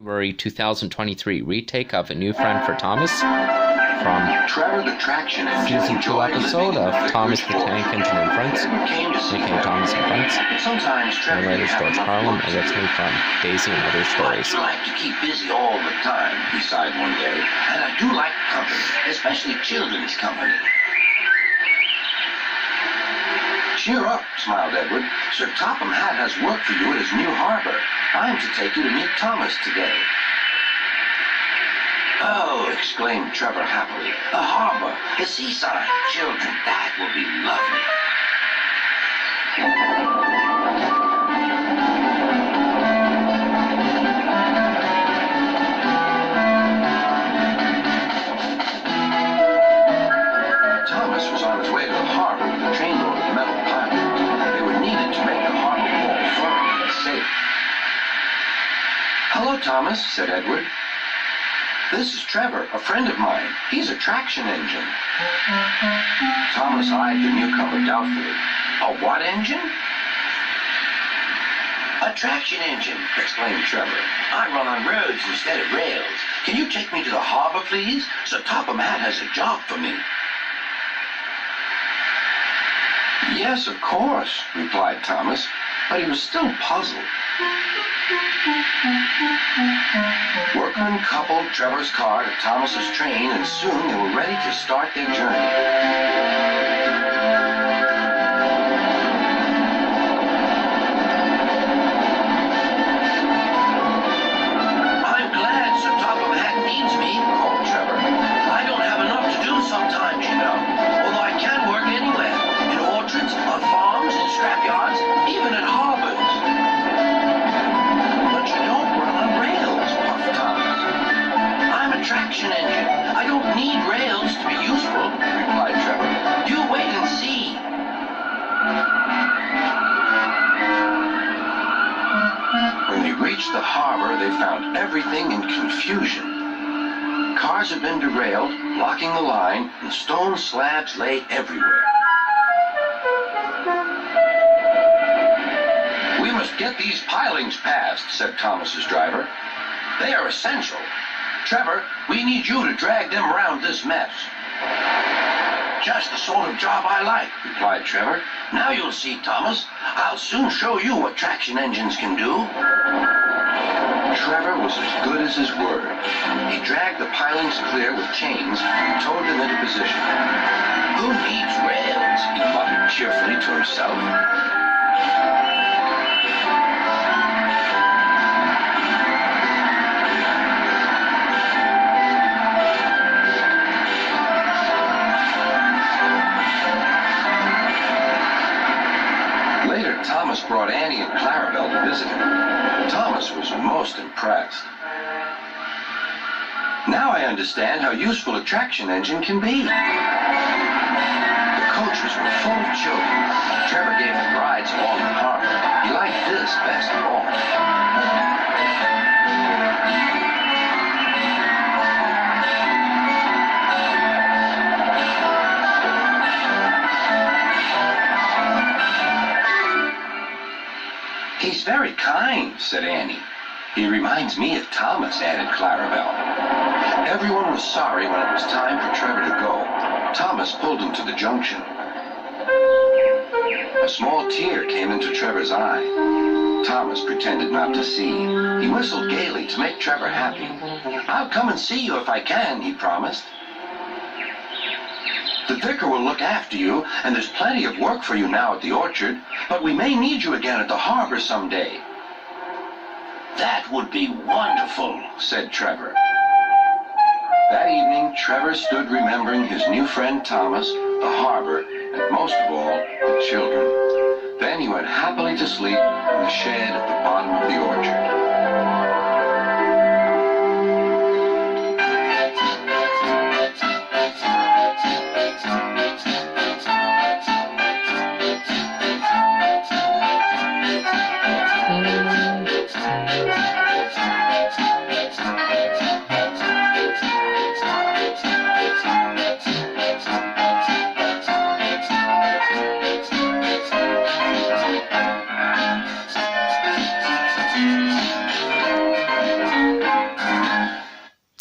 February 2023 retake of A New Friend for Thomas from Trevor the Traction Engine Season 2 episode of Thomas the Tank Engine and Friends, aka Thomas and Friends. Narrator stars Carlin, originally from Daisy and Other Stories. I like to keep busy all the time, he sighed one day, and I do like company, especially children's company. Cheer up, smiled Edward. Sir Topham Hatt has work for you at his new harbor. I'm to take you to meet Thomas today. Oh, exclaimed Trevor happily. A harbor, a seaside. Children, that will be lovely. Thomas was on his way to the harbor with a trainload of metal pilings. They were needed to make the harbor wall firm and safe. Hello, Thomas, said Edward. This is Trevor, a friend of mine. He's a traction engine. Thomas eyed the newcomer doubtfully. A what engine? A traction engine, exclaimed Trevor. I run on roads instead of rails. Can you take me to the harbor, please? Sir Topham Hatt has a job for me. Yes, of course, replied Thomas, but he was still puzzled. Workmen coupled Trevor's car to Thomas's train, and soon they were ready to start their journey. I'm glad Sir Topham Hatt needs me, called Trevor. I don't have enough to do sometimes, you know, although I can work anywhere, in orchards, on farms, in scrapyards, even at harbors. Traction engine. I don't need rails to be useful, replied Trevor. You wait and see. When they reached the harbor, they found everything in confusion. Cars had been derailed, blocking the line, and stone slabs lay everywhere. We must get these pilings passed, said Thomas's driver. They are essential. Trevor, we need you to drag them around this mess. Just the sort of job I like, replied Trevor. Now you'll see, Thomas. I'll soon show you what traction engines can do. Trevor was as good as his word. He dragged the pilings clear with chains and towed them into position. Who needs rails? He muttered cheerfully to himself. Thomas brought Annie and Clarabelle to visit him. Thomas was most impressed. Now I understand how useful a traction engine can be. The coaches were full of children. Trevor gave them rides along the harbor. He liked this best of all. He's very kind, said Annie. He reminds me of Thomas, added Clarabelle. Everyone was sorry when it was time for Trevor to go. Thomas pulled him to the junction. A small tear came into Trevor's eye. Thomas pretended not to see. He whistled gaily to make Trevor happy. I'll come and see you if I can, he promised. The vicar will look after you, and there's plenty of work for you now at the orchard, but we may need you again at the harbor someday. That would be wonderful, said Trevor. That evening, Trevor stood remembering his new friend Thomas, the harbor, and most of all, the children. Then he went happily to sleep in the shed at the bottom of the orchard.